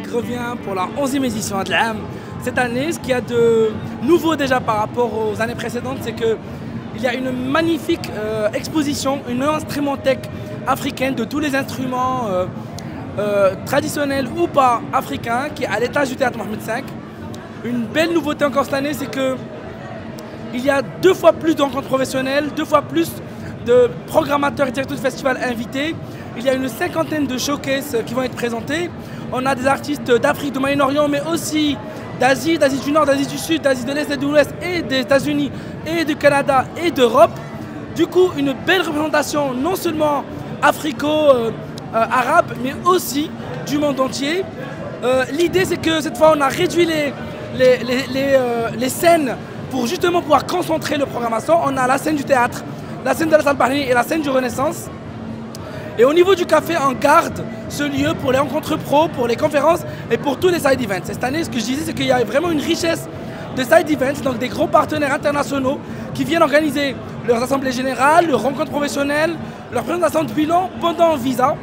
Music revient pour la 11e édition de l'AM. Cette année, ce qu'il y a de nouveau déjà par rapport aux années précédentes, c'est qu'il y a une magnifique exposition, une instrumenthèque africaine de tous les instruments traditionnels ou pas africains qui est à l'étage du théâtre Mohamed V. Une belle nouveauté encore cette année, c'est qu'il y a 2 fois plus de rencontres professionnelles, 2 fois plus de programmateurs et directeurs de festivals invités. Il y a une 50aine de showcases qui vont être présentés. On a des artistes d'Afrique, du Moyen-Orient, mais aussi d'Asie, d'Asie du Nord, d'Asie du Sud, d'Asie de l'Est et de l'Ouest, et des États-Unis, et du Canada, et d'Europe. Du coup, une belle représentation, non seulement africo-arabe, mais aussi du monde entier. L'idée, c'est que cette fois, on a réduit les scènes pour justement pouvoir concentrer la programmation. On a la scène du théâtre, la scène de la salle Barnier et la scène du Renaissance. Et au niveau du café, on garde ce lieu pour les rencontres pro, pour les conférences et pour tous les side events. Cette année, ce que je disais, c'est qu'il y a vraiment une richesse de side events, donc des gros partenaires internationaux qui viennent organiser leurs assemblées générales, leurs rencontres professionnelles, leur présentation de bilan pendant Visa.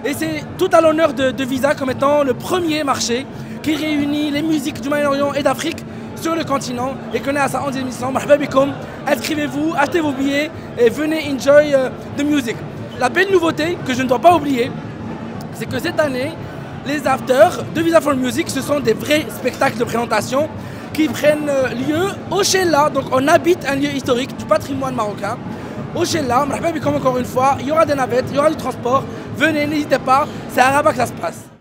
Et c'est tout à l'honneur de Visa comme étant le premier marché qui réunit les musiques du Moyen-Orient et d'Afrique sur le continent et qu'on est à sa 11e émission. Marhaba bikoum, inscrivez-vous, achetez vos billets et venez enjoy the music. La belle nouveauté que je ne dois pas oublier, c'est que cette année, les afters de Visa for Music, ce sont des vrais spectacles de présentation qui prennent lieu au Chella. Donc on habite un lieu historique du patrimoine marocain. Au Chella, marhaba bikoum encore une fois, il y aura des navettes, il y aura du transport. Venez, n'hésitez pas, c'est à Rabat que ça se passe.